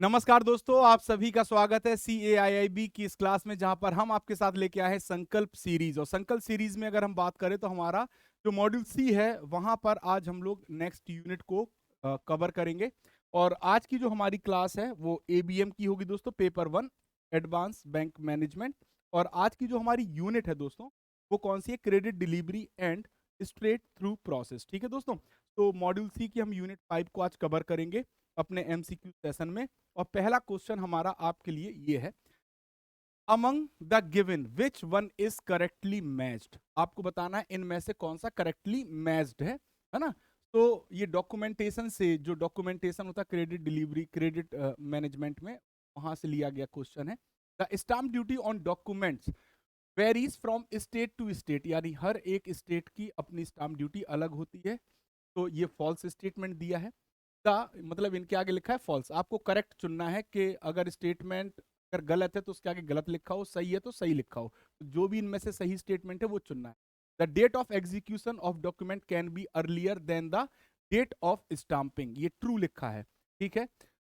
नमस्कार दोस्तों, आप सभी का स्वागत है CAIIB की इस क्लास में, जहां पर हम आपके साथ लेके आए हैं संकल्प सीरीज। और संकल्प सीरीज में अगर हम बात करें तो हमारा जो मॉड्यूल सी है वहां पर आज हम लोग नेक्स्ट यूनिट को कवर करेंगे। और आज की जो हमारी क्लास है वो ABM की होगी दोस्तों, पेपर 1 एडवांस बैंक मैनेजमेंट। और आज की जो हमारी यूनिट है दोस्तों वो कौन सी है? Credit delivery and straight through process. ठीक है दोस्तों, तो मॉड्यूल सी की हम यूनिट 5 को आज कवर करेंगे अपने MCQ सेशन में। और पहला क्वेश्चन हमारा आपके लिए ये है, among the given which one is correctly matched. आपको बताना है इनमें से कौन सा करेक्टली मैच्ड है ना। तो ये डॉक्यूमेंटेशन से, जो डॉक्यूमेंटेशन होता है क्रेडिट डिलीवरी क्रेडिट मैनेजमेंट में, वहां से लिया गया क्वेश्चन है। The stamp duty on documents varies from state to state, यानी हर एक स्टेट की अपनी स्टाम्प ड्यूटी अलग होती है। तो ये फॉल्स स्टेटमेंट दिया है। मतलब इनके आगे लिखा है फॉल्स। आपको करेक्ट चुनना है कि अगर स्टेटमेंट अगर गलत है तो उसके आगे गलत लिखा हो, सही है तो सही लिखा हो। तो जो भी इनमें से सही स्टेटमेंट है वो चुनना है। The date of execution of document can be earlier than the date of stamping, ये ट्रू लिखा है। ठीक है,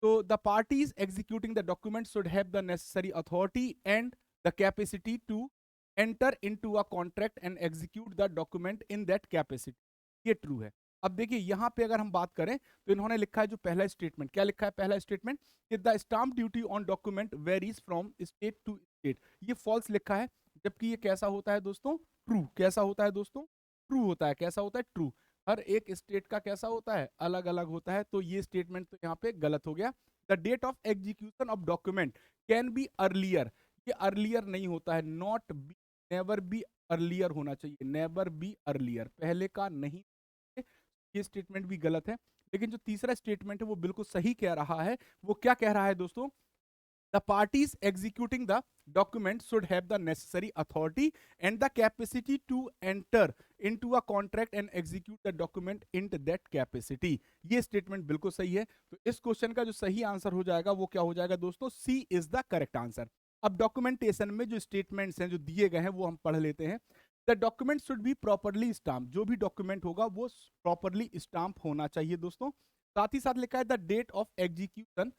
तो the parties executing the document should have the necessary authority and the capacity to enter into a contract and execute the document in that capacity, ये true है। अब देखिए यहां पे अगर हम बात करें तो इन्होंने लिखा है जो पहला स्टेटमेंट, क्या लिखा है पहला स्टेटमेंट कि the stamp duty on document varies from state to state, ये फॉल्स लिखा है। जबकि ये कैसा होता है दोस्तों? ट्रू। कैसा होता है दोस्तों? ट्रू होता है। कैसा होता है? ट्रू। हर एक स्टेट का कैसा होता है? अलग अलग होता है। तो ये स्टेटमेंट तो यहाँ पे गलत हो गया। The date of execution of document can be earlier, ये अर्लियर नहीं होता है, not be, never be earlier होना चाहिए, नेवर बी अर्लियर, पहले का नहीं। ये स्टेटमेंट भी गलत है। लेकिन जो तीसरा स्टेटमेंट है वो बिल्कुल सही कह रहा है। वो क्या कह रहा है दोस्तों? The parties executing the document should have the necessary authority and the capacity to enter into a contract and execute the document in that capacity, ये स्टेटमेंट बिल्कुल सही है। तो इस क्वेश्चन का जो सही आंसर हो जाएगा वो क्या हो जाएगा दोस्तों? C is the correct answer. अब डॉक्यूमेंटेशन में जो स्टेटमेंट्स हैं जो दिए गए हैं वो हम पढ़ लेते हैं। The document should be properly stamp, जो भी डॉक्यूमेंट होगा वो प्रॉपरली स्टाम्प होना चाहिए दोस्तों। साथ ही साथ लिखा है the date of execution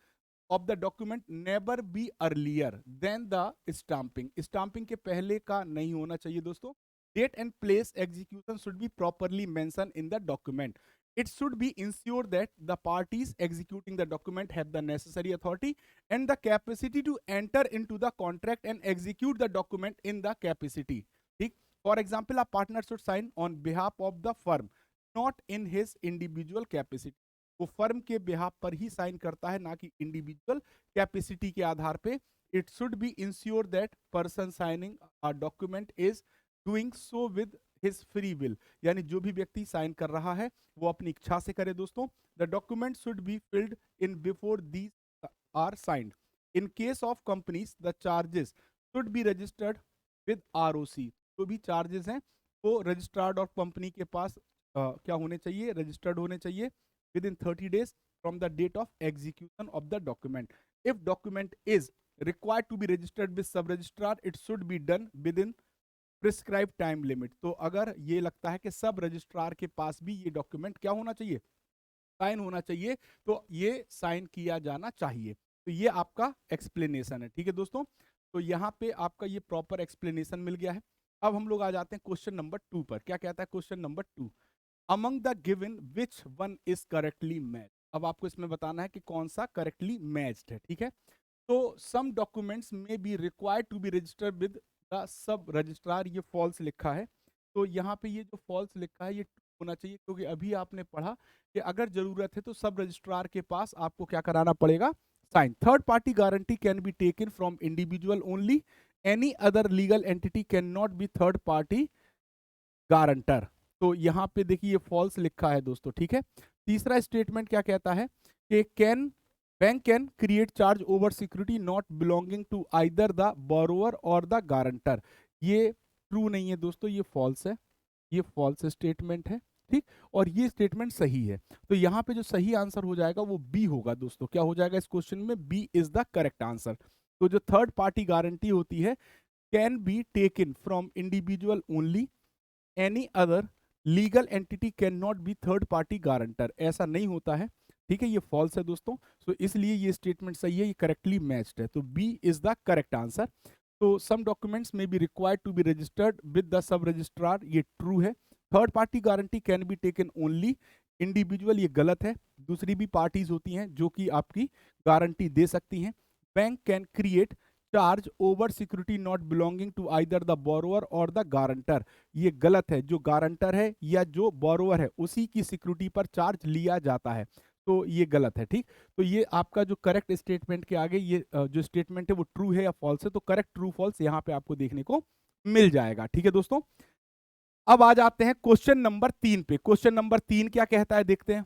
of the document never be earlier than the stamping, stamping के पहले का नहीं होना चाहिए दोस्तों। Date and place execution should be properly mention in the document. It should be ensured that the parties executing the document have the necessary authority and the capacity to enter into the contract and execute the document in the capacity. ठीक, for example, a partner should sign on behalf of the firm, not in his individual capacity. वो firm के behalf पर ही sign करता है, ना कि individual capacity के आधार पे। It should be ensure that person signing a document is doing so with his free will, यानी जो भी व्यक्ति साइन कर रहा है वो अपनी इच्छा से करे दोस्तों। The document should be filled in before these are signed. In case of companies the charges should be registered with ROC, जो भी चार्जेस हैं वो रजिस्ट्रार्ड और कंपनी के पास क्या होने चाहिए? रजिस्टर्ड होने चाहिए within 30 days from the date of execution of the document. If document is required to be registered with sub registrar, it should be done within prescribe time limit. तो अगर ये लगता है कि सब रजिस्ट्रार के पास भी ये डॉक्यूमेंट क्या होना चाहिए? साइन होना चाहिए, तो ये साइन किया जाना चाहिए। तो ये आपका एक्सप्लेनेशन है। ठीक है दोस्तों, तो यहाँ पे आपका ये प्रॉपर एक्सप्लेनेशन मिल गया है। अब हम लोग आ जाते हैं क्वेश्चन नंबर 2 पर। क्या कहता है question number 2? Among the given which one is correctly match. अब आपको इसमें बताना है कि कौन सा करेक्टली मैच्ड है। ठीक है, तो some documents may be required to be registered with the sub registrar, ये फॉल्स लिखा है। तो यहाँ पे ये जो फॉल्स लिखा है ये ट्रू होना चाहिए, क्योंकि अभी आपने पढ़ा कि अगर जरूरत है तो सब रजिस्ट्रार के पास आपको क्या कराना पड़ेगा? Sign. Third party guarantee can be taken from individual only, any other legal entity can not be third party guarantor. तो यहाँ पे देखिए ये फॉल्स लिखा है दोस्तों। ठीक है, तीसरा स्टेटमेंट क्या कहता है कि can bank can create charge over security not belonging to either the borrower or the guarantor, ये ट्रू नहीं है दोस्तों, ये फॉल्स है, ये फॉल्स स्टेटमेंट है। ठीक, और ये स्टेटमेंट सही है। तो यहाँ पे जो सही आंसर हो जाएगा वो बी होगा दोस्तों। क्या हो जाएगा इस क्वेश्चन में? B is the correct answer. तो जो थर्ड पार्टी गारंटी होती है, can be taken from individual only, any other legal entity can not be third party guarantor, ऐसा नहीं होता है। ठीक है, ये फॉल्स है दोस्तों। सो इसलिए ये स्टेटमेंट सही है, ये करेक्टली मैच्ड है, तो B is the correct answer. तो some documents may be required to be registered with the sub registrar, ये ट्रू है। Third party guarantee can be taken only individual, ये गलत है। दूसरी भी पार्टीज होती हैं जो कि आपकी गारंटी दे सकती हैं। Bank can create charge over security not belonging to either the borrower or the guarantor, ये गलत है। जो गारंटर है या जो बोरोअर है उसी की सिक्योरिटी पर चार्ज लिया जाता है, तो ये गलत है। ठीक, तो ये आपका जो करेक्ट स्टेटमेंट के आगे ये जो स्टेटमेंट है वो ट्रू है या फॉल्स है, तो करेक्ट ट्रू फॉल्स यहाँ पे आपको देखने को मिल जाएगा। ठीक है दोस्तों, अब आ जाते हैं क्वेश्चन नंबर 3 पे। क्वेश्चन नंबर 3 क्या कहता है, देखते हैं।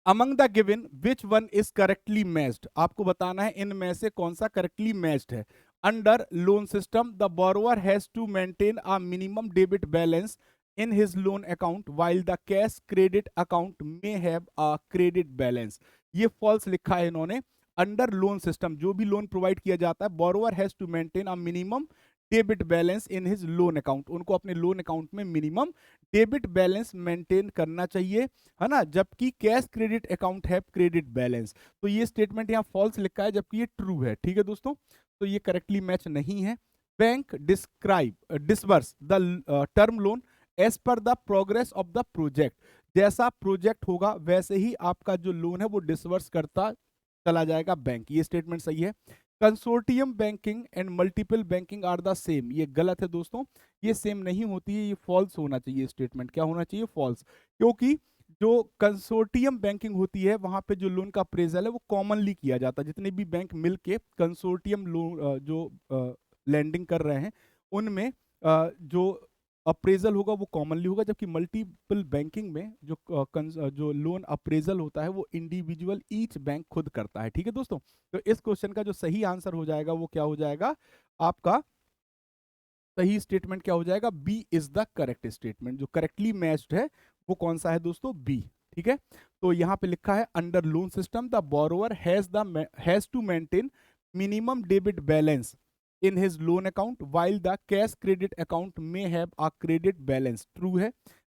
Among the given which one is correctly matched, आपको बताना है इनमें से कौन सा करेक्टली मैच्ड है। Under loan system the borrower has to maintain a minimum debit balance in his loan account while the cash credit account may have a credit balance, ये false लिखा है इन्होंने। अंडर लोन सिस्टम, जो भी loan provide किया जाता है, borrower has to maintain a minimum debit balance in his loan account, उनको अपने लोन अकाउंट में मिनिमम डेबिट बैलेंस मेंटेन करना चाहिए, है ना, जबकि कैश क्रेडिट अकाउंट है क्रेडिट बैलेंस। तो ये स्टेटमेंट यहाँ फॉल्स लिखा है जबकि ये ट्रू है। ठीक है दोस्तों, तो ये करेक्टली मैच नहीं है। Bank disburse the term loan as per the progress of the project, जैसा प्रोजेक्ट होगा वैसे ही आपका जो लोन है वो डिसबर्स करता चला जाएगा बैंक, ये स्टेटमेंट सही है। Consortium banking and multiple banking are the same, ये गलत है दोस्तों, ये सेम नहीं होती है, ये फॉल्स होना चाहिए स्टेटमेंट। क्या होना चाहिए, फॉल्स, क्योंकि जो कंसोर्टियम बैंकिंग होती है वहां पे जो लोन का अप्रेजल है वो कॉमनली किया जाता है। जितने भी बैंक मिलके कंसोर्टियम लोन जो लैंडिंग कर रहे हैं उनमें जो अप्रेजल होगा वो कॉमनली होगा, जबकि मल्टीपल बैंकिंग में जो लोन अप्रेजल होता है वो इंडिविजुअल ईच बैंक खुद करता है। ठीक है दोस्तों, तो इस क्वेश्चन का जो सही आंसर हो जाएगा वो क्या हो जाएगा, आपका सही स्टेटमेंट क्या हो जाएगा, B is the correct statement. जो करेक्टली मैच्ड है वो कौन सा है दोस्तों, बी। ठीक है, तो यहां पे लिखा है under loan system the borrower has to maintain minimum debit balance in his loan account while the cash credit account may have a credit balance, true है।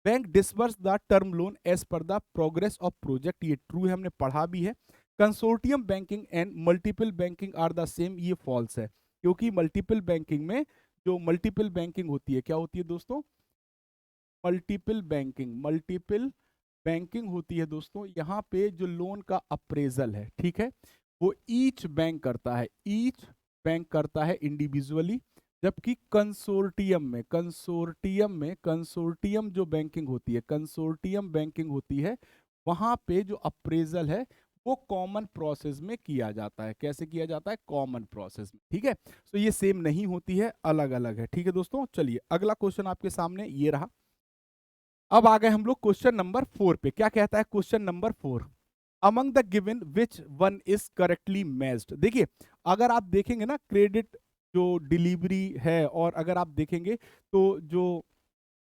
Bank disburse the term loan as per the progress of project, ये true है, हमने पढ़ा भी है। Consortium banking and multiple banking are the same, ये false है, क्योंकि मल्टीपल बैंकिंग में जो मल्टीपल बैंकिंग होती है, क्या होती है दोस्तों, मल्टीपल बैंकिंग होती है दोस्तों। यहाँ पे जो लोन का अप्रेजल है, ठीक है, वो ईच बैंक करता है, ईच बैंक करता है इंडिविजुअली, जबकि कंसोर्टियम जो बैंकिंग होती है, कंसोर्टियम बैंकिंग होती है, वहां पे जो अप्रेजल है वो कॉमन प्रोसेस में किया जाता है। कैसे किया जाता है, कॉमन प्रोसेस में। ठीक है, तो ये सेम नहीं होती है, अलग अलग है। ठीक है दोस्तों, चलिए अगला क्वेश्चन आपके सामने ये रहा। अब आ गए हम लोग क्वेश्चन नंबर 4 पे। क्या कहता है question number 4, among the given which one is correctly matched. देखिए, अगर आप देखेंगे ना क्रेडिट जो डिलीवरी है, और अगर आप देखेंगे तो जो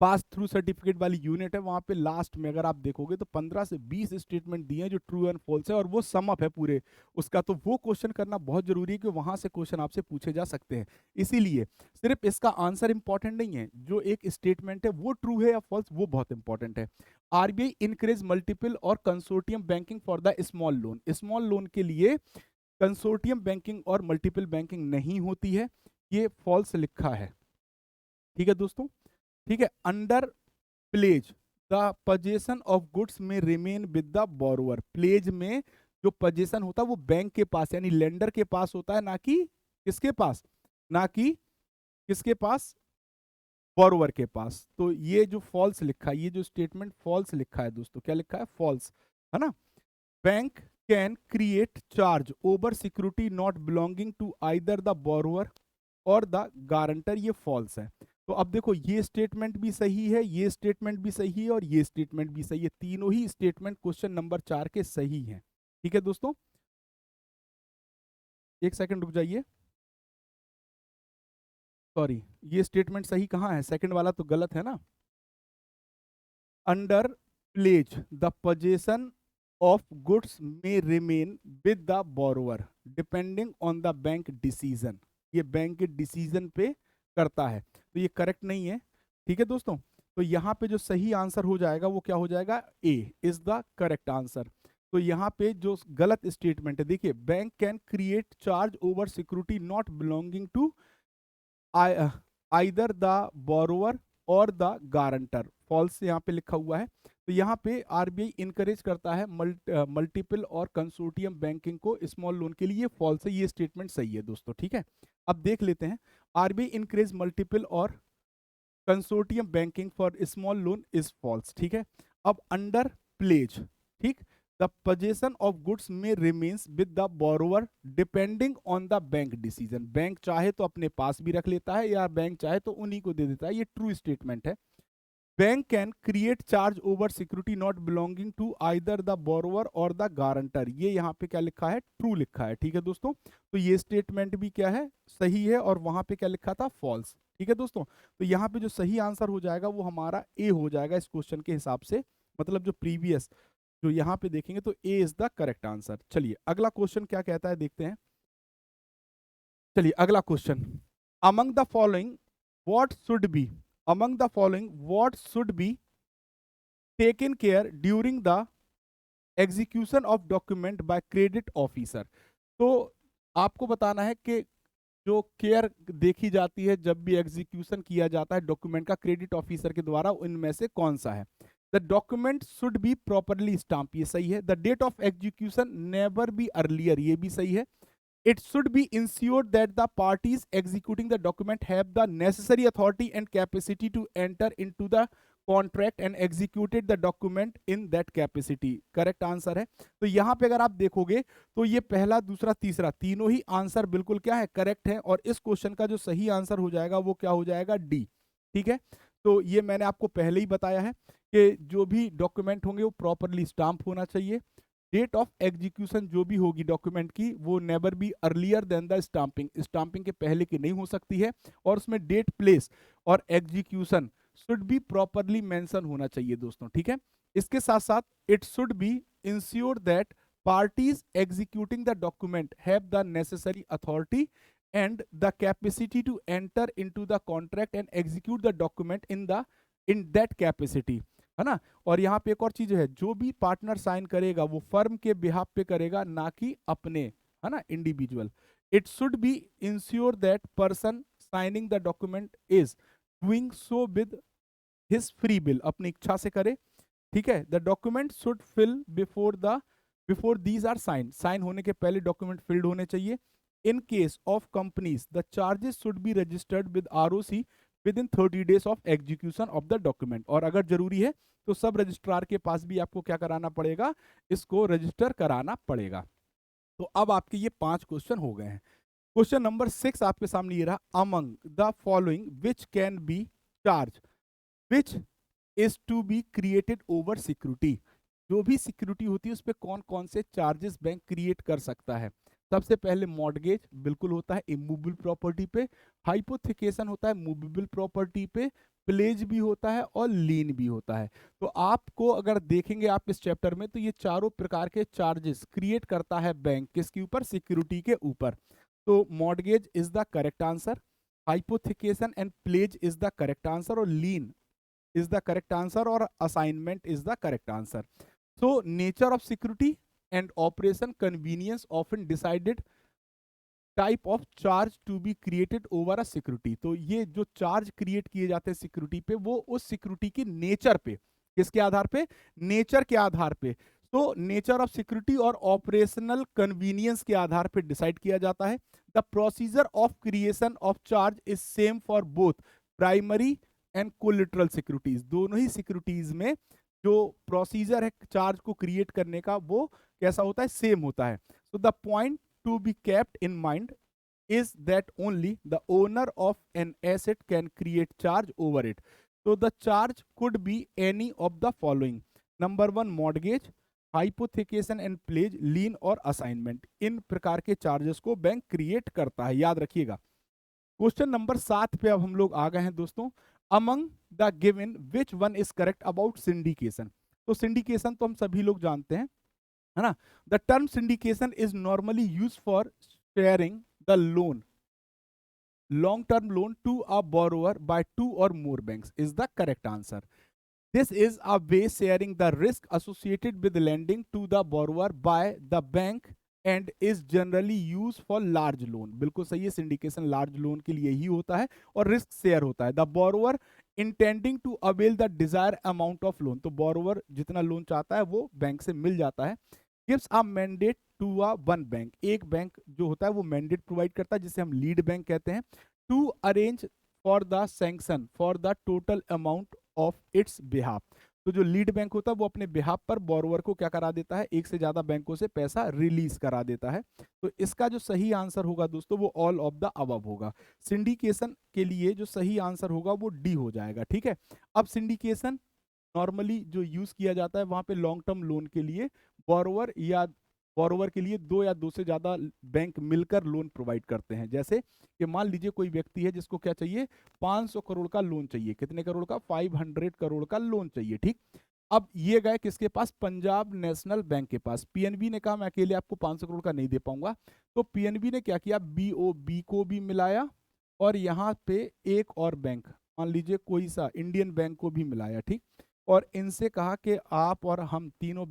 पास थ्रू सर्टिफिकेट वाली यूनिट है वहां पे लास्ट में अगर आप देखोगे तो 15 से 20 स्टेटमेंट दिए हैं जो ट्रू एंड फॉल्स है, और वो सम अप है पूरे उसका। तो वो क्वेश्चन करना बहुत जरूरी है कि वहां से क्वेश्चन आपसे पूछे जा सकते हैं। इसीलिए सिर्फ इसका आंसर इंपॉर्टेंट नहीं है, जो एक स्टेटमेंट है वो ट्रू है या फॉल्स वो बहुत इंपॉर्टेंट है। आरबीआई इनकरेज मल्टीपल और consortium banking for the small loan, small loan के लिए कंसोर्टियम बैंकिंग और मल्टीपल बैंकिंग नहीं होती है, ये फॉल्स लिखा है। ठीक है दोस्तों, ठीक है। Under pledge the possession of goods में remain with the borrower, pledge में जो पोजेशन होता है वो बैंक के पास यानी लेंडर के पास होता है, ना कि किसके पास, ना कि किसके पास, बोरोअर के पास। तो ये जो फॉल्स लिखा है, ये जो स्टेटमेंट फॉल्स लिखा है दोस्तों, क्या लिखा है, फॉल्स, है ना। Bank can create charge over security not belonging to either the borrower or the guarantor, ये फॉल्स है। तो अब देखो ये स्टेटमेंट भी सही है, ये स्टेटमेंट भी सही है और ये स्टेटमेंट भी सही है, तीनों ही स्टेटमेंट क्वेश्चन नंबर 4 के सही हैं। ठीक है दोस्तों, एक सेकंड रुक जाइए, सॉरी ये स्टेटमेंट सही कहाँ है, सेकंड वाला तो गलत है ना। Under pledge the possession of goods में remain with the borrower depending on the bank decision, ये बैंक के डिसीजन पे करता है, तो ये करेक्ट नहीं है। ठीक है दोस्तों, तो यहाँ पे जो सही आंसर हो जाएगा वो क्या हो जाएगा, A is the correct answer. तो यहाँ पे जो गलत स्टेटमेंट है, देखिए, bank can create charge over security not belonging to either the borrower or the guarantor, false यहाँ पे लिखा हुआ है। तो यहाँ पे आरबीआई इनकरेज करता है मल्टीपल और कंसोर्टियम बैंकिंग को स्मॉल लोन के लिए, फॉल्स है, ये स्टेटमेंट सही है दोस्तों, ठीक है। अब देख लेते हैं, आरबीआई इनकरेज मल्टीपल और consortium banking for small loan is false, ठीक है। अब अंडर प्लेज, ठीक, the possession of goods may remains with the borrower depending on the bank decision, bank चाहे तो अपने पास भी रख लेता है या बैंक चाहे तो उन्हीं को दे देता है, ये ट्रू स्टेटमेंट है। Bank can create charge over security not belonging to either the borrower or the guarantor, ये यहाँ पे क्या लिखा है, ट्रू लिखा है, ठीक है दोस्तों। तो ये स्टेटमेंट भी क्या है, सही है, और वहां पे क्या लिखा था, फॉल्स, ठीक है दोस्तों। तो यहाँ पे जो सही आंसर हो जाएगा वो हमारा ए हो जाएगा इस क्वेश्चन के हिसाब से, मतलब जो प्रीवियस जो यहाँ पे देखेंगे तो ए इज द करेक्ट आंसर। चलिए अगला क्वेश्चन क्या कहता है देखते हैं। चलिए अगला question, among the following what should be, among the following what should be taken care during the execution of document by credit officer। तो आपको बताना है कि जो केयर देखी जाती है जब भी एग्जीक्यूशन किया जाता है डॉक्यूमेंट का क्रेडिट ऑफिसर के द्वारा, उनमें से कौन सा है। The document should be properly stamp, ये सही है। The date of execution never be earlier, ये भी सही है। It should be ensured that the parties executing the document have the necessary authority and capacity to enter into the contract and executed the document in that capacity, correct answer है। तो यहाँ पे अगर आप देखोगे तो ये पहला, दूसरा, तीसरा, तीनों ही आंसर बिल्कुल क्या है, करेक्ट है, और इस क्वेश्चन का जो सही आंसर हो जाएगा वो क्या हो जाएगा, डी, ठीक है। तो ये मैंने आपको पहले ही बताया है कि जो भी डॉक्यूमेंट होंगे वो प्रॉपरली स्टाम्प होना चाहिए। डेट ऑफ एग्जीक्यूशन जो भी होगी डॉक्यूमेंट की वो never be earlier than the stamping, stamping के पहले की नहीं हो सकती है, और उसमें डेट, प्लेस और execution should be properly mention होना चाहिए दोस्तों, ठीक है। इसके साथ साथ it should be ensure that parties executing the document have the necessary authority and the capacity to enter into the contract and execute the document in that capacity, है ना। और यहाँ पे एक और चीज है, जो भी पार्टनर साइन करेगा वो फर्म के बिहाफ पे करेगा, ना कि अपने, है ना, individual. It should be ensure that person signing the document is doing so with his free will, अपनी इच्छा से करे, ठीक है। The document should fill before these are sign, sign होने के पहले डॉक्यूमेंट फिल्ड होने चाहिए। In case of companies the charges should be registered with ROC within 30 days of execution of the document, और अगर जरूरी है तो सब रजिस्ट्रार के पास भी आपको क्या कराना पड़ेगा, इसको रजिस्टर कराना पड़ेगा। तो अब आपके ये 5 क्वेश्चन हो गए हैं। क्वेश्चन नंबर 6 आपके सामने ये रहा, among the following which can be charge which is to be created over security, जो भी सिक्योरिटी होती है उस पर कौन कौन से चार्जेस बैंक क्रिएट कर सकता है। सबसे पहले मॉर्गेज बिल्कुल होता है इमूवेबल प्रॉपर्टी पे, हाइपोथिकेशन होता है मूवेबल प्रॉपर्टी पे, प्लेज भी होता है और लीन भी होता है। तो आपको अगर देखेंगे आप इस चैप्टर में तो ये चारों प्रकार के चार्जेस क्रिएट करता है बैंक, किसके ऊपर, सिक्योरिटी के ऊपर। तो mortgage is the correct answer, hypothecation and pledge is the correct answer, और lien is the correct answer, और assignment is the correct answer. So nature of security and operation convenience often decided type of charge to be created over a security. तो ये जो charge create किए जाते हैं security पे, वो उस सिक्योरिटी की नेचर पे, किसके आधार पे, नेचर के आधार पे। तो नेचर ऑफ सिक्योरिटी और ऑपरेशनल कन्वीनियंस के आधार पे डिसाइड किया जाता है। The procedure of creation of charge is same for both primary and collateral securities, दोनों ही सिक्योरिटीज में जो प्रोसीजर है चार्ज को क्रिएट करने का वो कैसा होता है, सेम होता है। So the point to be kept in mind is that only the owner of an asset can create charge over it. So the charge could be any of the following: number 1 mortgage, hypothecation and pledge, lien और assignment। इन प्रकार के charges को bank create करता है, याद रखिएगा। Question number 7 पे अब हम लोग आ गए हैं दोस्तों। among the given which one is correct about syndication। तो syndication तो हम सभी लोग जानते हैं, है ना। The term syndication is normally use for sharing the loan, long term loan to a borrower by 2 और more banks, is the correct answer. This is a way sharing the risk associated with lending to the borrower by the bank and is generally used for large loan. बिल्कुल सही है, syndication large loan के लिए ही होता है और risk share होता है. The borrower intending to avail the desired amount of loan, तो बोरोवर जितना लोन चाहता है वो बैंक से मिल जाता है. Gives a mandate to a one bank, एक बैंक जो होता है वो मैंडेट प्रोवाइड करता है जिसे हम लीड बैंक कहते हैं. To arrange for the sanction for the total amount of its behalf, तो जो लीड बैंक होता है वो अपने बिहाफ पर बोरोवर को क्या करा देता है, एक से ज्यादा बैंकों से पैसा रिलीज करा देता है. तो इसका जो सही आंसर होगा दोस्तों वो ऑल ऑफ द अबव होगा. सिंडिकेशन के लिए जो सही आंसर होगा वो डी हो जाएगा. ठीक है, अब सिंडिकेशन नॉर्मली जो यूज किया जाता है वहां पे लॉन्ग टर्म लोन के लिए बोरोवर के लिए दो या दो से ज्यादा बैंक मिलकर लोन प्रोवाइड करते हैं. जैसे कि मान लीजिए कोई व्यक्ति है जिसको क्या चाहिए, 500 करोड़ का लोन चाहिए. कितने करोड़ का, 500 करोड़ का लोन चाहिए. ठीक, अब ये गए किसके पास, पंजाब नेशनल बैंक के पास. पीएनबी ने कहा मैं अकेले आपको 500 करोड़ का नहीं दे पाऊंगा, तो पीएनबी ने क्या किया, बीओबी को भी मिलाया और यहाँ पे एक और बैंक मान लीजिए कोई सा इंडियन बैंक को भी मिलाया. ठीक, और इनसे कहा कि आप और हम तीनों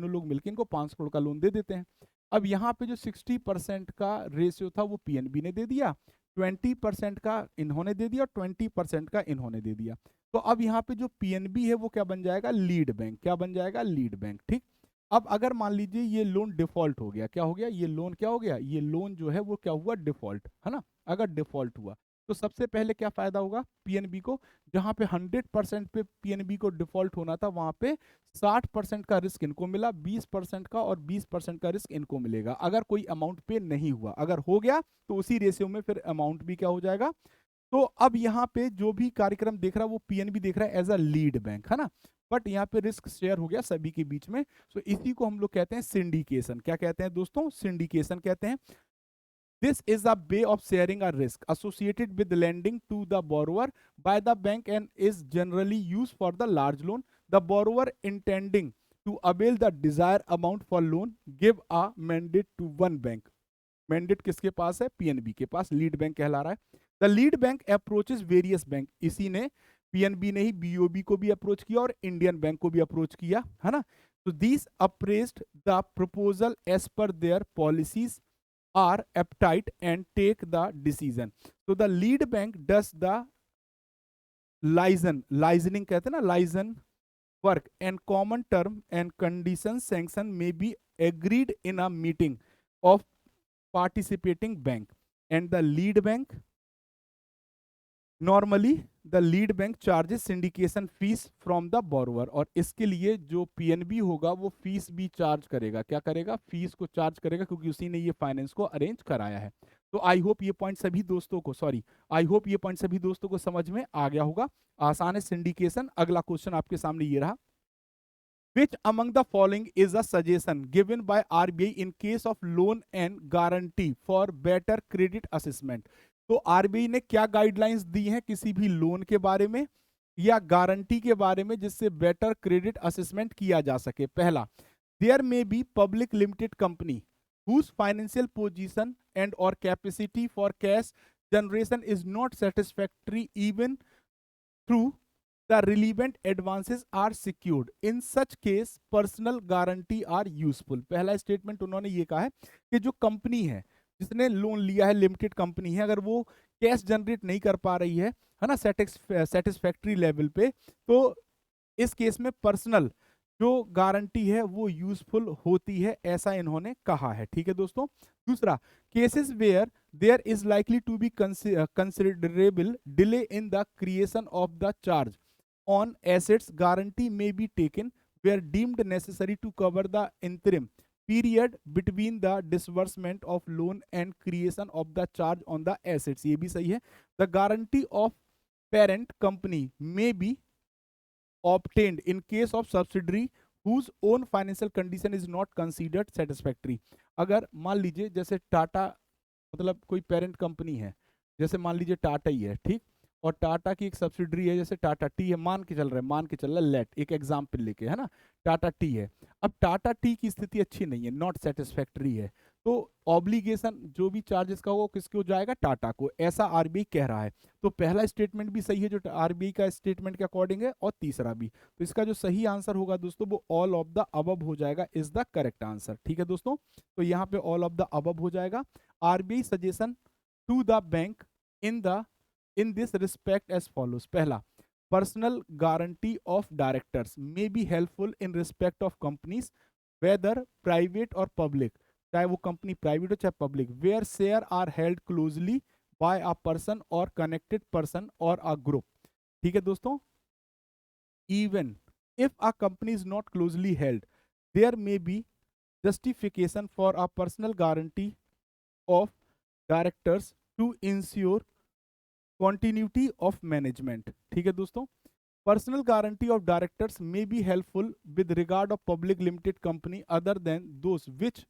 लोग मिलकर इनको 5 करोड़ का लोन दे देते हैं. अब यहाँ पे जो 60% का रेशियो था वो पीएनबी ने दे दिया, 20% का इन्होंने दे दिया और 20% का इन्होंने दे दिया. तो अब यहाँ पे जो पीएनबी है वो क्या बन जाएगा, लीड बैंक. क्या बन जाएगा, लीड बैंक. ठीक, अब अगर मान लीजिए ये लोन डिफॉल्ट हो गया, क्या हो गया, ये लोन क्या हो गया, ये लोन जो है वो क्या हुआ, डिफॉल्ट, है ना. अगर डिफॉल्ट हुआ तो सबसे पहले क्या फायदा होगा पीएनबी को, जहां पे 100% पे पीएनबी को डिफॉल्ट होना था वहां पे 60% का रिस्क इनको मिला, 20% का और 20% का रिस्क इनको मिलेगा अगर कोई अमाउंट पे नहीं हुआ. अगर हो गया तो उसी रेशियो में फिर अमाउंट भी क्या हो जाएगा. तो अब यहाँ पे जो भी कार्यक्रम देख रहा है वो पीएनबी देख रहा है एज अ लीड बैंक, है ना, बट यहाँ पे रिस्क शेयर हो गया सभी के बीच में. तो इसी को हम लोग कहते हैं सिंडिकेशन. क्या कहते हैं दोस्तों, सिंडिकेशन कहते हैं. This is a way of sharing a risk associated with lending to the borrower by the bank and is generally used for the large loan. The borrower intending to avail the desired amount for loan give a mandate to one bank. Mandate किसके पास है, PNB के पास, lead bank कहला रहा है. The lead bank approaches various bank. इसी ने PNB ने ही BOB को भी अप्रोच किया और इंडियन बैंक को भी अप्रोच किया, है ना. So these appraised the proposal as per their policies are appetite and take the decision. So the lead bank does the liasoning कहते हैं ना, liaison work and common term and conditions sanction may be agreed in a meeting of participating bank and the lead bank normally the lead bank charges syndication fees from the borrower. और इसके लिए जो PNB होगा वो fees भी charge करेगा. क्या करेगा, फीस को चार्ज करेगा क्योंकि उसी ने ये फाइनेंस को अरेंज कराया है. तो आई होप ये पॉइंट सभी दोस्तों को समझ में आ गया होगा. आसान है सिंडिकेशन. अगला क्वेश्चन आपके सामने ये रहा. Which among the following is a suggestion given by RBI in case of loan and guarantee for better credit assessment? तो आरबीआई ने क्या गाइडलाइंस दी हैं किसी भी लोन के बारे में या गारंटी के बारे में जिससे बेटर क्रेडिट असेसमेंट किया जा सके. पहला, there may be public limited company whose financial position and or capacity for cash generation is not satisfactory even through the relevant advances are secured. In such case personal guarantee are useful. पहला statement उन्होंने ये कहा है कि जो company है जिसने loan लिया है, लिमिटेड कंपनी है, अगर वो कैश जनरेट नहीं कर पा रही है ना सेटिस्फैक्ट्री लेवल पे, तो इस केस में पर्सनल जो गारंटी है वो यूजफुल होती है, ऐसा इन्होंने कहा है. ठीक है दोस्तों. दूसरा, cases where there is likely to be considerable delay in the creation of the charge on assets guarantee may be taken where deemed necessary to cover the interim period between the disbursement of loan and creation of the charge on the assets. ये भी सही है. The guarantee of parent company may be obtained in case of subsidiary whose own financial condition is not considered satisfactory. अगर मान लीजिए जैसे टाटा, मतलब कोई पेरेंट कंपनी है, जैसे मान लीजिए टाटा ही है, ठीक, और टाटा की एक सब्सिडरी है जैसे टाटा टी है, मान के चल रहा है लेट, एक एग्जाम्पल लेके, है ना, टाटा टी है. अब टाटा टी की स्थिति अच्छी नहीं है, नॉट सेटिस्फैक्टरी है, तो ऑब्लिगेशन जो भी चार्जेस का होगा वो किसको जाएगा, टाटा को, ऐसा आरबीआई कह रहा है। तो पहला स्टेटमेंट भी सही है जो आरबीआई का स्टेटमेंट के अकॉर्डिंग है, और तीसरा भी। तो इसका जो सही आंसर होगा दोस्तों वो ऑल ऑफ द अबव हो जाएगा, इज द करेक्ट आंसर। ठीक है दोस्तों, तो यहाँ पे ऑल ऑफ द अबव हो जाएगा। RBI suggestion to the bank in this respect as follows. पहला, personal guarantee of directors may be helpful in respect of companies whether private or public, चाहे वो कंपनी प्राइवेट हो चाहे public, where share are held closely by a person or connected person or a group. ठीक है दोस्तों, even if a company is not closely held, there may be justification for a personal guarantee of directors to ensure continuity of management। ठीक है दोस्तों, personal guarantee of directors may be helpful with regard of public limited company other than those which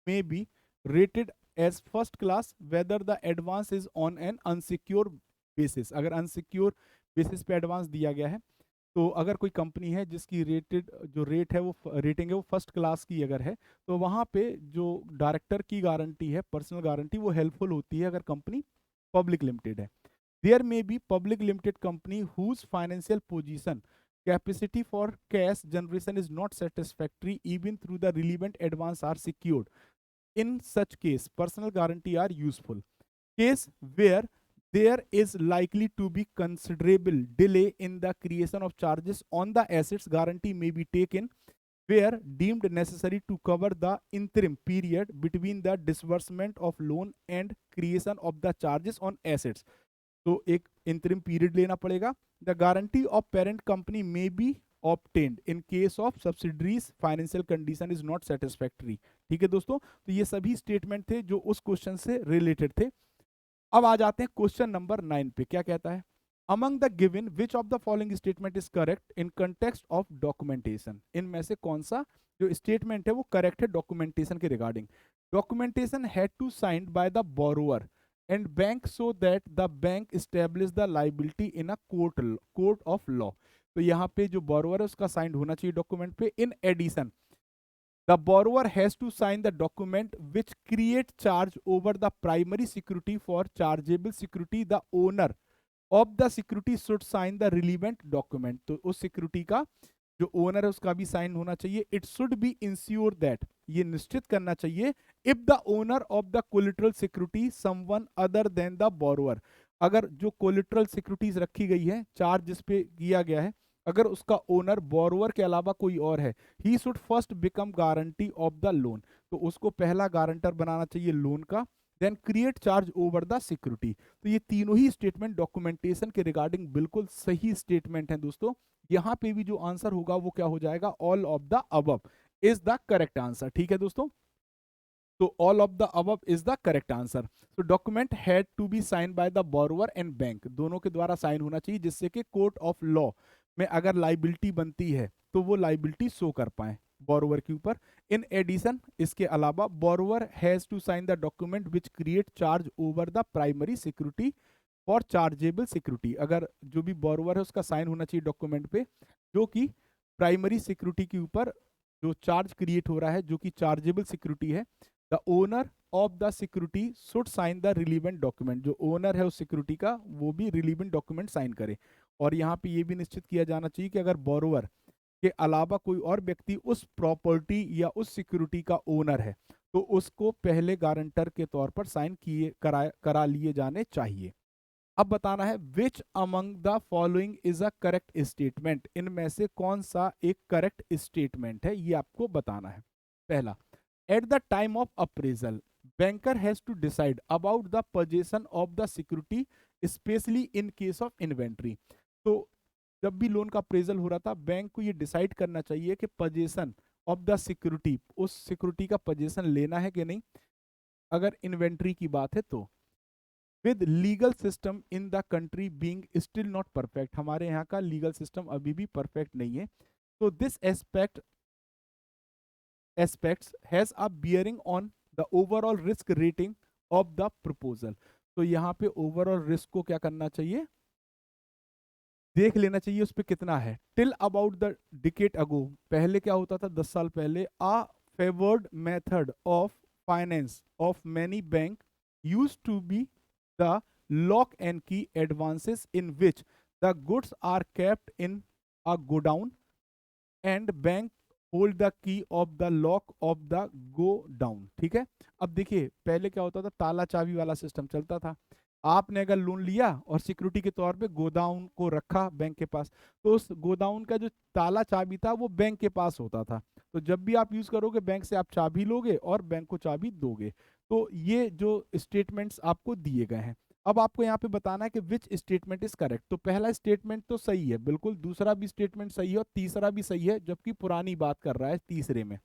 may be rated as first class whether the advance is on an unsecured basis। अगर unsecure basis पे advance दिया गया है, तो अगर कोई company है जिसकी रेटेड जो रेट है वो रेटिंग है वो फर्स्ट क्लास की अगर है, तो वहाँ पे जो डायरेक्टर की गारंटी है, पर्सनल गारंटी, वो हेल्पफुल होती है अगर कंपनी पब्लिक लिमिटेड है। There may be public limited company whose financial position capacity for cash generation is not satisfactory even through the relevant advance are secured। In such case, personal guarantee are useful। Case where there is likely to be considerable delay in the creation of charges on the assets, guarantee may be taken where deemed necessary to cover the interim period between the disbursement of loan and creation of the charges on assets। तो एक इंतरिम period लेना पड़ेगा। The guarantee of parent company may be obtained in case of subsidiaries financial condition is not satisfactory. ठीक है दोस्तों, तो ये सभी स्टेटमेंट थे जो उस क्वेश्चन से रिलेटेड थे। अब आ जाते हैं क्वेश्चन नंबर 9 पे। क्या कहता है, among the given which of the following statement is correct in context of documentation. इनमें से कौन सा जो स्टेटमेंट है वो करेक्ट है डॉक्यूमेंटेशन के regarding. Documentation had to signed by the borrower and bank so that the bank establish the liability in a court of law. तो यहाँ पे जो बोरोअर है उसका साइंड होना चाहिए डॉक्यूमेंट पे। In addition the borrower has to sign the document which create charge over the primary security for chargeable security। The owner of the security should sign the relevant document। तो उस security का जो owner है उसका भी sign होना चाहिए। It should be ensure that, ये निश्चित करना चाहिए, if the owner of the collateral security someone other than the borrower, अगर जो कोलिटरल सिक्योरिटीज रखी गई है, चार्ज जिस पे किया गया है, अगर उसका ओनर बोरोअर के अलावा कोई और है, he should first become guarantee of the loan, तो उसको पहला गारंटर बनाना चाहिए लोन का। Then create charge over the security. तो ये तीनों ही स्टेटमेंट डॉक्यूमेंटेशन के रिगार्डिंग बिल्कुल सही स्टेटमेंट है दोस्तों। यहाँ पे भी जो आंसर होगा वो क्या हो जाएगा, all of the above is the correct answer. ठीक है दोस्तों, तो all of the above is the correct answer. तो document had to be sign by the borrower and bank, दोनों के द्वारा साइन होना चाहिए, जिससे कि कोर्ट ऑफ लॉ में अगर लाइबिलिटी बनती है तो वो लाइबिलिटी शो कर पाए बोरोवर के ऊपर। इन एडिशन, इसके अलावा borrower has to sign the document which create charge over the primary security for chargeable security, अगर जो भी बोरोवर है उसका साइन होना चाहिए डॉक्यूमेंट पे जो कि प्राइमरी सिक्योरिटी के ऊपर जो चार्ज क्रिएट हो रहा है, जो कि चार्जेबल सिक्योरिटी है। The owner of the security should sign the relevant document, जो ओनर है उस सिक्योरिटी का वो भी रिलीवेंट डॉक्यूमेंट साइन करे। और यहाँ पे ये भी निश्चित किया जाना चाहिए कि अगर बोरोवर के अलावा कोई और व्यक्ति उस प्रॉपर्टी या उस सिक्योरिटी का ओनर है तो उसको पहले गारंटर के तौर पर साइन किए करा लिए जाने चाहिए। अब बताना है which among the following is a correct statement, इनमें से कौन सा एक करेक्ट स्टेटमेंट है ये आपको बताना है। पहला, at the time of appraisal banker has to decide about the position of the security specially in case of inventory. तो जब भी लोन का अप्रेजल हो रहा था, बैंक को ये डिसाइड करना चाहिए कि पोजीशन ऑफ द सिक्योरिटी, उस सिक्योरिटी का पोजीशन लेना है कि नहीं, अगर इन्वेंट्री की बात है तो। With legal system in the country being still not perfect, हमारे यहाँ का लीगल सिस्टम अभी भी परफेक्ट नहीं है, तो this aspects has a bearing on the overall risk rating of the proposal. तो यहाँ पे ओवरऑल रिस्क को क्या करना चाहिए, देख लेना चाहिए उस पर कितना है। Till about the decade ago, पहले क्या होता था 10 साल पहले, a favoured method of finance of many bank use to be the lock and key advances in which the goods are kept in a godown and bank hold the key of the lock of the godown. ठीक है, अब देखिए पहले क्या होता था, ताला चाबी वाला सिस्टम चलता था। आपने अगर लोन लिया और सिक्योरिटी के तौर पे गोदाउन को रखा बैंक के पास, तो उस गोदाउन का जो ताला चाबी था वो बैंक के पास होता था। तो जब भी आप यूज करोगे बैंक से आप चाबी लोगे और बैंक को चाबी दोगे। तो ये जो स्टेटमेंट्स आपको दिए गए हैं, अब आपको यहाँ पे बताना है कि विच स्टेटमेंट इज करेक्ट। तो पहला स्टेटमेंट तो सही है बिल्कुल, दूसरा भी स्टेटमेंट सही है और तीसरा भी सही है, जबकि पुरानी बात कर रहा है तीसरे में।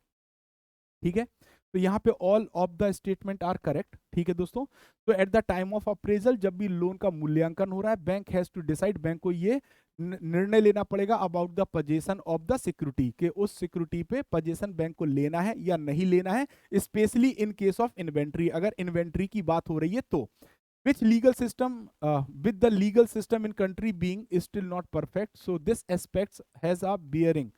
ठीक है, तो यहाँ पे all of the statement are correct. ठीक है दोस्तों, तो at the time of appraisal, जब भी लोन का मूल्यांकन हो रहा है, bank has to decide, bank को ये निर्णय लेना पड़ेगा about the position of the security, के उस सिक्योरिटी पे पोजीशन बैंक को लेना है या नहीं लेना है, specially in case of inventory, अगर इन्वेंट्री की बात हो रही है तो। which legal system with the legal system in country being still not perfect, so this aspects has a bearing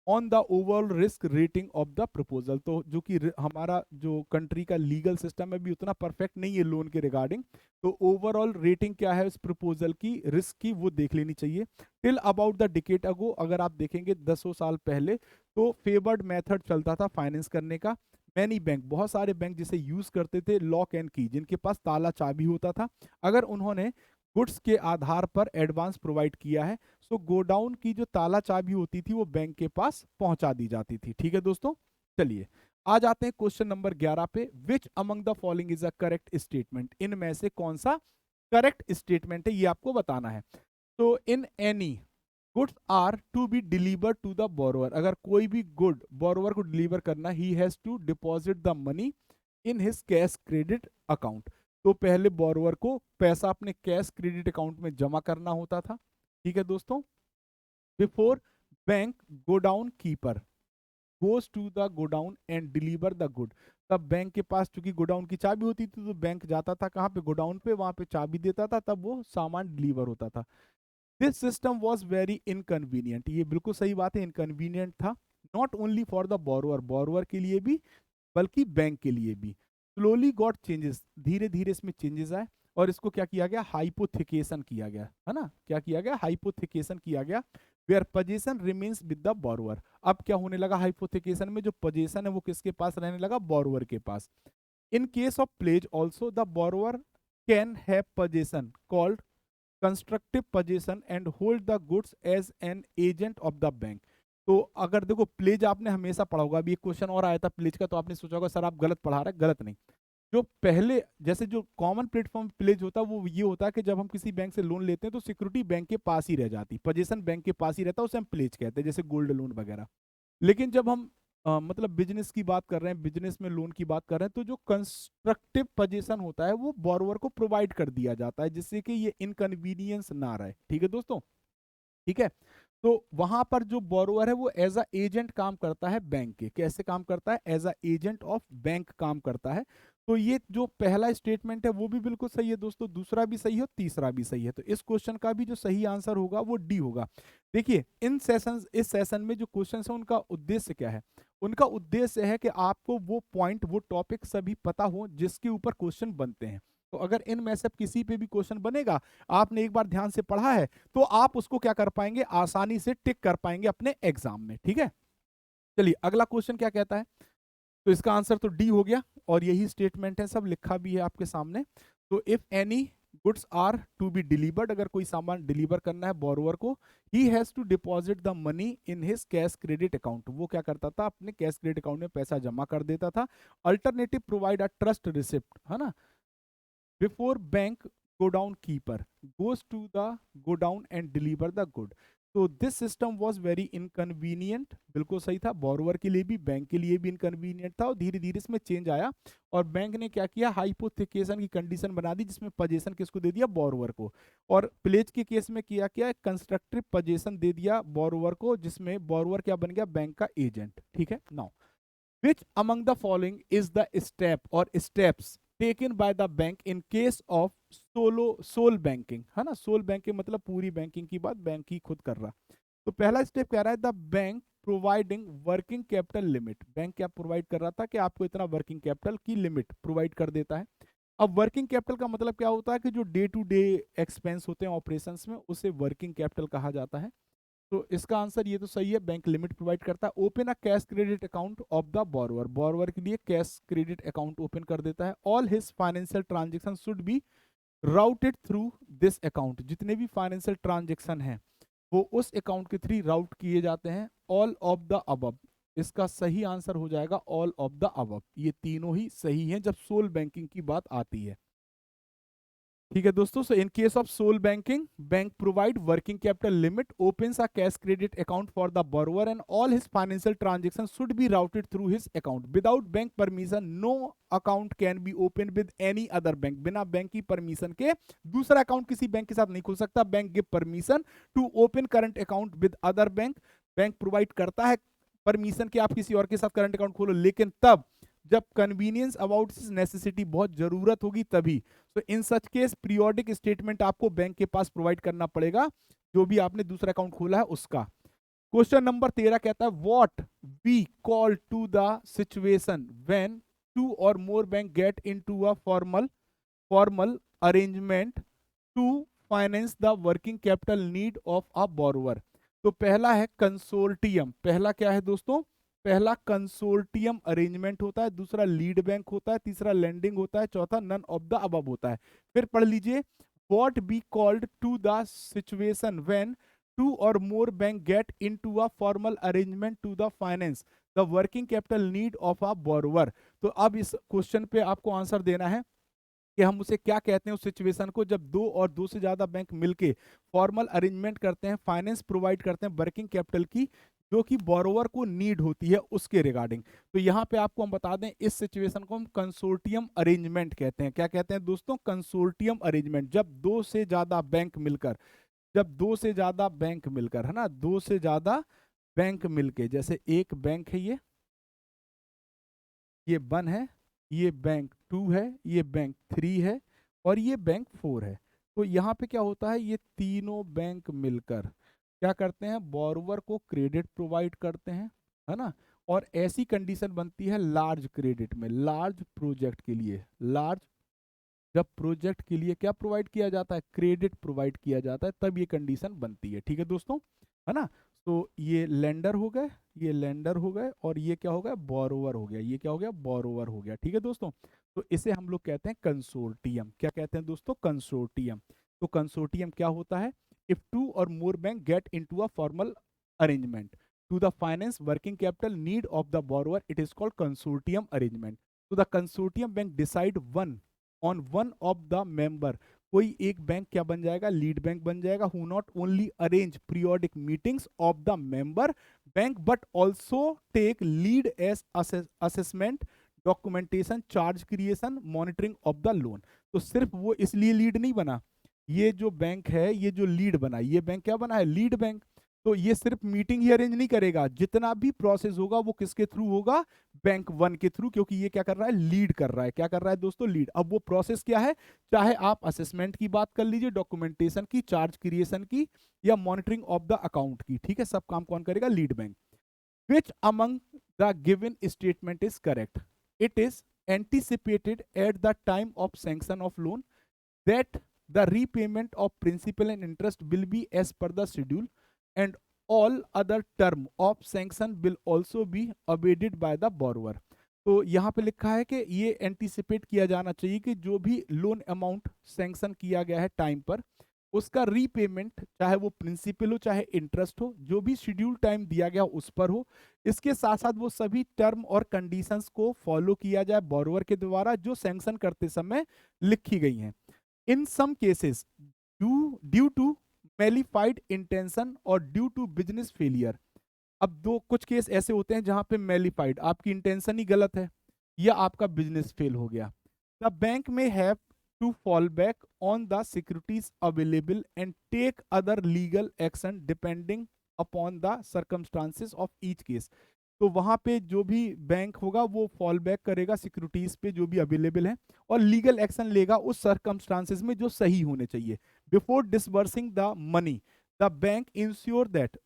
on the overall risk rating of the proposal. तो जो कि हमारा जो कंट्री का लीगल सिस्टम है भी उतना परफेक्ट नहीं है लोन के रिगार्डिंग, तो ओवरऑल रेटिंग क्या है इस प्रपोजल की, रिस्क की, वो देख लेनी चाहिए। टिल अबाउट द डिकेड अगो, अगर आप देखेंगे 10 साल पहले, तो फेवर्ड मेथड चलता था फाइनेंस करने का। मैनी बैंक, बहुत सारे बैंक जिसे यूज करते थे लॉक एंड की, जिनके पास ताला चाबी होता था, अगर उन्होंने गुड्स के आधार पर एडवांस प्रोवाइड किया है, सो गोडाउन की जो ताला चाबी होती थी वो बैंक के पास पहुंचा दी जाती थी। ठीक है दोस्तों, चलिए आ जाते हैं क्वेश्चन नंबर 11 पे। Which among the following is a correct statement, इनमें से कौन सा करेक्ट स्टेटमेंट है ये आपको बताना है। तो in any goods are to be delivered to the borrower, अगर कोई भी गुड बोरोवर को डिलीवर करना, he has to deposit the money in his cash credit account. तो पहले बोरोवर को पैसा अपने कैश क्रेडिट अकाउंट में जमा करना होता था। ठीक है दोस्तों, before bank godown keeper goes to the godown and deliver the good, तब बैंक के पास चूंकि गोडाउन की चाबी होती थी तो बैंक जाता था कहाँ पे, गोडाउन पे, वहां पे चाबी देता था, तब वो सामान डिलीवर होता था। This system was very inconvenient, ये बिल्कुल सही बात है, इनकन्वीनियंट था। Not only for the borrower, borrower के लिए भी बल्कि बैंक के लिए भी। स्लोली गॉट चेंजेस, धीरे धीरे इसमें चेंजेस आए और इसको क्या किया गया, हाइपोथिकेशन किया गया, है ना, क्या किया गया, हाइपोथिकेशन किया गया, where position remains with the borrower. अब क्या होने लगा हाइपोथिकेशन में, जो पोजीशन है वो किसके पास रहने लगा, बोरोवर के पास। In case of pledge also the borrower can have possession called constructive possession and hold the goods as an agent of the bank. तो अगर देखो प्लेज आपने हमेशा पढ़ा होगा, अभी एक क्वेश्चन और आया था प्लेज का, तो आपने सोचा होगा सर आप गलत पढ़ा रहे हैं, गलत नहीं। जो पहले जैसे जो कॉमन प्लेटफॉर्म प्लेज होता है वो ये होता है कि जब हम किसी बैंक से लोन लेते हैं तो सिक्योरिटी बैंक के पास ही रह जाती, पोजीशन बैंक के पास ही रहता है, उसे हम प्लेज कहते हैं, जैसे गोल्ड लोन वगैरह। लेकिन जब हम मतलब बिजनेस की बात कर रहे हैं, बिजनेस में लोन की बात कर रहे हैं, तो जो कंस्ट्रक्टिव पोजीशन होता है वो बोरोवर को प्रोवाइड कर दिया जाता है, जिससे कि ये इनकन्वीनियंस ना रहे। ठीक है दोस्तों, ठीक है, तो वहां पर जो बोरोवर है वो एज अ एजेंट काम करता है बैंक के, कैसे काम करता है, as a agent of bank काम करता है। तो ये जो पहला स्टेटमेंट है वो भी बिल्कुल सही है दोस्तों, दूसरा भी सही है, तीसरा भी सही है। तो इस क्वेश्चन का भी जो सही आंसर होगा वो डी होगा। देखिए इन सेशन, इस सेशन में जो क्वेश्चन है उनका उद्देश्य क्या है, उनका उद्देश्य है कि आपको वो पॉइंट, वो टॉपिक सभी पता हो जिसके ऊपर क्वेश्चन बनते हैं। तो अगर इनमें से किसी पे भी क्वेश्चन बनेगा, आपने एक बार ध्यान से पढ़ा है, तो आप उसको क्या कर पाएंगे, आसानी से टिक कर पाएंगे अपने एग्जाम में। ठीक है, चलिए अगला क्वेश्चन क्या कहता है। तो इसका आंसर तो डी हो गया और यही स्टेटमेंट है, सब लिखा भी है आपके सामने। तो if any goods are to be delivered, अगर कोई सामान डिलीवर करना है बोरोवर को, he has to deposit the money in his cash credit account, वो क्या करता था, अपने कैश क्रेडिट अकाउंट में पैसा जमा कर देता था। Alternative provide a trust receipt, है ना, before bank godown keeper goes to the godown and deliver the good. तो this system was very inconvenient, बिल्कुल सही था, बोरोवर के लिए भी बैंक के लिए भी इनकन्वीनियंट था, और धीरे धीरे इसमें चेंज आया और बैंक ने क्या किया, हाइपोथिकेशन की कंडीशन बना दी, जिसमें पोजीशन किसको दे दिया, बोरोवर को। और प्लेज के केस में किया क्या, कंस्ट्रक्टिव पोजीशन दे दिया बोरोवर को, जिसमें बोरोवर क्या बन गया, बैंक का एजेंट। ठीक है, now which among the following is the step or steps taken by the bank in case of sole banking, है ना, सोल बैंकिंग मतलब पूरी बैंकिंग की बात बैंक ही खुद कर रहा। तो पहला स्टेप कह रहा है the bank providing working capital limit. Bank क्या प्रोवाइड कर रहा था कि आपको इतना वर्किंग कैपिटल की लिमिट प्रोवाइड कर देता है। अब वर्किंग कैपिटल का मतलब क्या होता है कि जो डे टू डे एक्सपेंस होते हैं ऑपरेशंस में, उसे वर्किंग कैपिटल कहा जाता है। तो इसका आंसर ये तो सही है, बैंक लिमिट प्रोवाइड करता है। Open a cash credit account of the borrower, borrower के लिए कैश क्रेडिट अकाउंट ओपन कर देता है। All his financial transaction should be routed through this account, जितने भी फाइनेंशियल ट्रांजेक्शन हैं वो उस अकाउंट के थ्रू राउट किए जाते हैं। ऑल ऑफ द अबव, इसका सही आंसर हो जाएगा ऑल ऑफ द अबव। ये तीनों ही सही हैं जब सोल बैंकिंग की बात आती है। ठीक है दोस्तों, so in case of sole banking, bank provide working capital limit, opens a cash credit account for the borrower and all his financial transaction should be routed through his account. Without bank permission no account can be open with any other bank. बिना bank की permission के दूसरा account किसी bank के साथ नहीं खुल सकता। Bank give permission to open current account with other bank. Bank provide करता है परमिशन कि आप किसी और के साथ करंट अकाउंट खोलो, लेकिन तब जब कन्वीनियंस अबाउट नेसेसिटी, बहुत जरूरत होगी तभी। तो इन सच केस पीरियोडिक स्टेटमेंट आपको बैंक के पास प्रोवाइड करना पड़ेगा, जो भी आपने दूसरा अकाउंट खोला है उसका। क्वेश्चन नंबर 13 कहता है what we call to the situation when two or more bank get into a formal arrangement to finance the working capital need of a borrower. तो पहला है कंसोर्टियम। पहला क्या है दोस्तों? पहला कंसोर्टियम अरेंजमेंट होता है, दूसरा लीड बैंक होता है, तीसरा लेंडिंग होता है, चौथा नन ऑफ द अबव होता है। फिर पढ़ लीजिए, what we called to the situation when two or more bank get into a formal arrangement to the finance the working capital need of a borrower. तो अब इस क्वेश्चन पे आपको आंसर देना है कि हम उसे क्या कहते हैं उस सिचुएशन को जब दो और दो से ज्यादा बैंक मिलके फॉर्मल अरेंजमेंट करते हैं, फाइनेंस प्रोवाइड करते हैं वर्किंग कैपिटल की, जो कि बोरोवर को नीड होती है उसके रिगार्डिंग। तो यहाँ पे आपको हम बता दें, इस सिचुएशन को हम कंसोर्टियम अरेंजमेंट कहते हैं। क्या कहते हैं दोस्तों? Consortium arrangement. जब दो से ज्यादा बैंक मिलकर, जब दो से ज्यादा बैंक मिलकर, है ना, दो से ज्यादा बैंक मिलके, जैसे एक बैंक है ये 1 है, ये बैंक 2 है, ये बैंक 3 है और ये बैंक 4 है। तो यहाँ पे क्या होता है, ये तीनों बैंक मिलकर क्या करते हैं, बोरोवर को क्रेडिट प्रोवाइड करते हैं, है ना। और ऐसी कंडीशन बनती है लार्ज क्रेडिट में, लार्ज प्रोजेक्ट के लिए। लार्ज जब प्रोजेक्ट के लिए क्या प्रोवाइड किया जाता है, क्रेडिट प्रोवाइड किया जाता है, तब ये कंडीशन बनती है। ठीक है दोस्तों, है ना। तो ये लेंडर हो गए, ये लेंडर हो गए और ये क्या हो गया, बोरोवर हो गया। ये क्या हो गया, बोरोवर हो गया। ठीक है दोस्तों, तो इसे हम लोग कहते हैं कंसोर्टियम। क्या कहते हैं दोस्तों? कंसोर्टियम। तो कंसोर्टियम क्या होता है? If two or more bank get into a formal arrangement to the finance working capital need of the borrower, it is called consortium arrangement. तो the consortium bank decide on one of the member, कोई एक bank क्या बन जाएगा, lead bank बन जाएगा, who not only arrange periodic meetings of the member bank but also take lead as assessment, documentation, charge creation, monitoring of the loan. तो सिर्फ वो इसलिए लीड नहीं बना, ये जो बैंक है, ये जो लीड बना, ये बैंक क्या बना है, लीड बैंक। तो ये सिर्फ मीटिंग ही अरेंज नहीं करेगा, जितना भी प्रोसेस होगा वो किसके थ्रू होगा, बैंक 1 के थ्रू, क्योंकि ये क्या कर रहा है, लीड कर रहा है। क्या कर रहा है दोस्तों, लीड। अब वो प्रोसेस क्या है, चाहे आप असेसमेंट की बात कर लीजिए, डॉक्यूमेंटेशन की, चार्ज क्रिएशन की, या मॉनिटरिंग ऑफ द अकाउंट की, ठीक है, सब काम कौन करेगा, lead bank. Which among the given statement is correct? It is anticipated at the time of sanction of loan that the repayment of principal and interest will be as per the schedule and all other term of sanction will also be obeyed by the borrower। तो यहाँ पे लिखा है कि ये anticipate किया जाना चाहिए कि जो भी लोन अमाउंट सैंक्शन किया गया है टाइम पर, उसका रीपेमेंट, चाहे वो प्रिंसिपल हो चाहे इंटरेस्ट हो, जो भी शेड्यूल टाइम दिया गया उस पर हो। इसके साथ साथ वो सभी टर्म और कंडीशंस को फॉलो किया जाए बोरोवर के द्वारा, जो सैंक्शन करते समय लिखी गई हैं। In some cases, due to malified intention और due to business failure। अब दो कुछ केस ऐसे होते हैं जहां पे मैलिफाइड, आपकी इंटेंशन ही गलत है या आपका बिजनेस फेल हो गया। The bank may have to fall back on the securities available and take other legal action depending upon the circumstances of each case. तो वहां पे जो भी बैंक होगा वो फॉल बैक करेगा सिक्योरिटीज पे जो भी अवेलेबल है, और लीगल एक्शन लेगा उस सर्कमस्टांसेस में जो सही होने चाहिए। Before disbursing the money the bank ensure that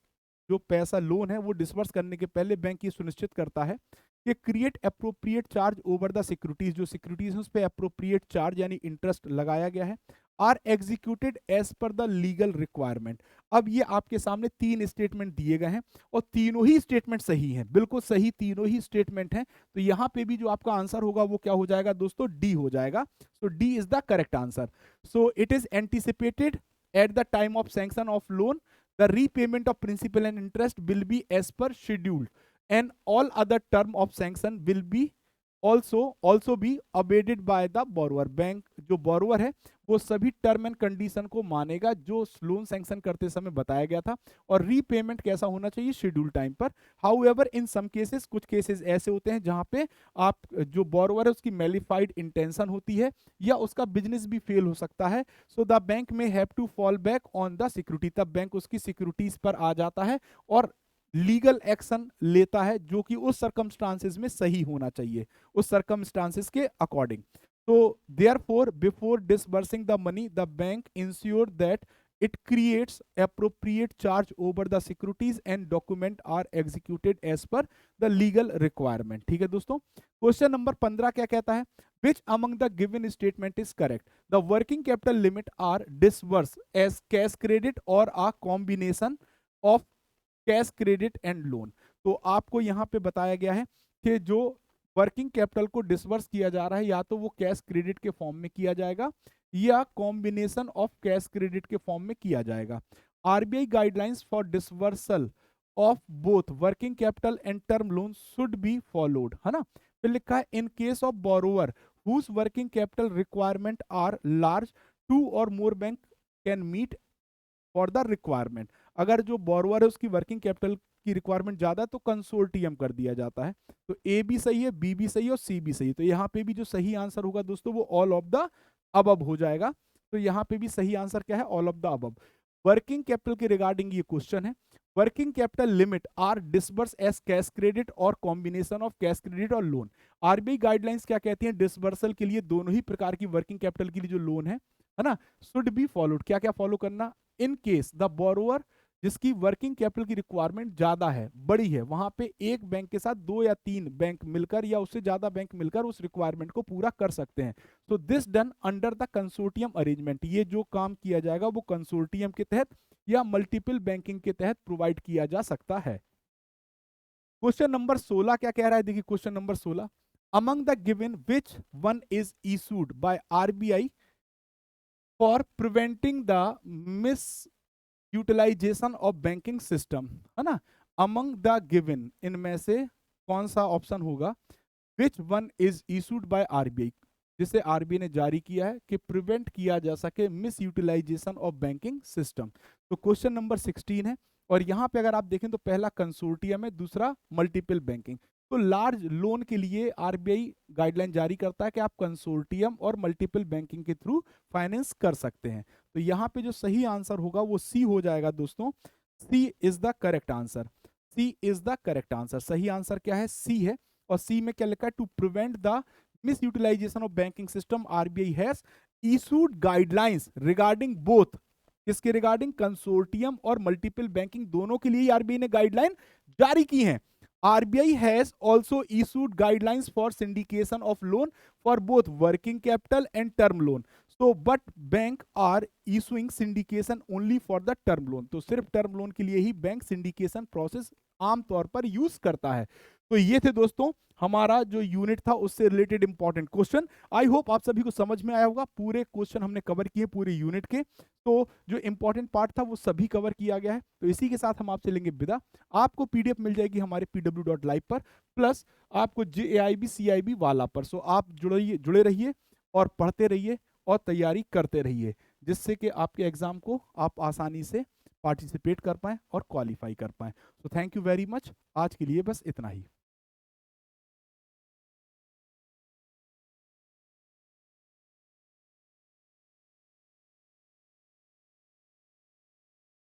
जो पैसा लोन है वो डिसबर्स करने के पहले बैंक ये सुनिश्चित करता है कि create appropriate charge over the securities, जो सिक्योरिटीज उस पे अप्रोप्रिएट चार्ज यानी इंटरेस्ट लगाया गया है, are executed as per the legal requirement. अब ये आपके सामने 3 स्टेटमेंट दिए गए हैं और तीनों ही स्टेटमेंट सही हैं, बिल्कुल सही तीनों ही स्टेटमेंट हैं। तो यहां पे भी जो आपका आंसर होगा वो क्या हो जाएगा दोस्तों, डी हो जाएगा। So D is the correct answer. So it is anticipated at the time of sanction of loan the repayment of principal and interest will be as per schedule and all other term of sanction will be also be obeyed by the borrower। Bank जो borrower है वो सभी term and condition को मानेगा जो loan sanction करते समय बताया गया था, और रीपेमेंट कैसा होना चाहिए, शेड्यूल टाइम पर। हाउएवर इन सम केसेस, कुछ केसेस ऐसे होते हैं जहां पे आप जो बोरोवर है उसकी मैलिफाइड इंटेंशन होती है या उसका बिजनेस भी फेल हो सकता है, so the bank may have to fall back on the security, तब बैंक उसकी सिक्योरिटीज पर आ जाता है और लीगल एक्शन लेता है जो कि उस सर्कमस्टांसेस में सही होना चाहिए, उस सर्कमस्टांसेस के अकॉर्डिंग। तो therefore before disbursing the money the bank ensure that it creates appropriate charge over the securities and document are executed as per the legal requirement। ठीक है दोस्तों। क्वेश्चन नंबर 15 क्या कहता है, which among the given statement is correct, the working capital limit are disbursed as cash credit or a combination of cash credit and loan. तो आपको यहां पे बताया गया है कि जो वर्किंग कैपिटल को डिसबर्स किया जा रहा है या तो वो कैश क्रेडिट के फॉर्म में किया जाएगा या कॉम्बिनेशन ऑफ कैश क्रेडिट के फॉर्म में किया जाएगा। RBI guidelines for disbursal of both working capital and term loan should be followed, है ना। फिर लिखा है in case of borrower whose working capital requirement are large, 2 और more bank can meet for the requirement. अगर जो borrower है उसकी वर्किंग कैपिटल की रिक्वायरमेंट ज्यादा तो कंसोर्टियम कर दिया जाता है। तो ए भी सही है, बी भी सही है और सी भी सही है। तो यहाँ पे भी जो सही आंसर होगा दोस्तों वो ऑल ऑफ द अबव हो जाएगा। तो यहाँ पे भी सही आंसर क्या है, all of the above. Working capital के रिगार्डिंग ये क्वेश्चन है। Working capital limit are disburse as cash credit और कॉम्बिनेशन ऑफ कैश क्रेडिट और लोन। आरबीआई गाइडलाइंस क्या कहती हैं, डिसबर्सल के लिए दोनों ही प्रकार की वर्किंग कैपिटल के लिए जो लोन है ना, शुड बी फॉलोड। क्या क्या फॉलो करना, इन केस द बोरोवर जिसकी वर्किंग कैपिटल की रिक्वायरमेंट ज्यादा है, बड़ी है, वहां पे एक बैंक के साथ 2 या 3 बैंक मिलकर या उससे ज्यादा बैंक मिलकर उस रिक्वायरमेंट को पूरा कर सकते हैं। So this done under the consortium arrangement. ये जो काम किया जाएगा वो कंसोर्टियम के तहत या मल्टीपल बैंकिंग के तहत प्रोवाइड किया जा सकता है। क्वेश्चन नंबर 16 क्या कह रहा है, देखिए question number 16, among the given which one is issued by RBI for preventing the misutilization of banking system, है ना। अमंग द गिवन, इनमें से कौन सा ऑप्शन होगा, which one is issued by RBI, जिसे आरबीआई ने जारी किया है कि प्रिवेंट किया जा सके misutilization of banking system. तो क्वेश्चन नंबर 16 है और यहाँ पे अगर आप देखें तो पहला कंसोर्टियम है, दूसरा मल्टीपल बैंकिंग। तो लार्ज लोन के लिए आरबीआई गाइडलाइन जारी करता है कि आप कंसोर्टियम और मल्टीपल बैंकिंग के थ्रू फाइनेंस कर सकते हैं। तो यहाँ पे जो सही आंसर होगा वो सी हो जाएगा दोस्तों। C is the correct answer, C is the correct answer. सही आंसर क्या है, सी है। और सी में क्या लिखा है, to prevent the misutilization of banking system RBI has issued guidelines regarding both, किसके रिगार्डिंग, कंसोर्टियम और मल्टीपल बैंकिंग, दोनों के लिए आरबीआई ने गाइडलाइन जारी की है। RBI has also issued guidelines for syndication of loan for both working capital and term loan. So, but bank are issuing syndication only for the term loan. तो सिर्फ term loan के लिए ही bank syndication process आमतौर पर use करता है। तो ये थे दोस्तों हमारा जो यूनिट था उससे related important question. I hope आप सभी को समझ में आया होगा। पूरे क्वेश्चन हमने कवर किए पूरे यूनिट के, तो जो इंपॉर्टेंट पार्ट था वो सभी कवर किया गया है। तो इसी के साथ हम आपसे लेंगे विदा। आपको पीडीएफ मिल जाएगी हमारे pw.live पर, प्लस आपको JAIB CIB वाला पर। सो आप जुड़े रहिए और पढ़ते रहिए और तैयारी करते रहिए, जिससे कि आपके एग्जाम को आप आसानी से पार्टिसिपेट कर पाएं और क्वालिफाई कर पाएं। So thank you very much. आज के लिए बस इतना ही।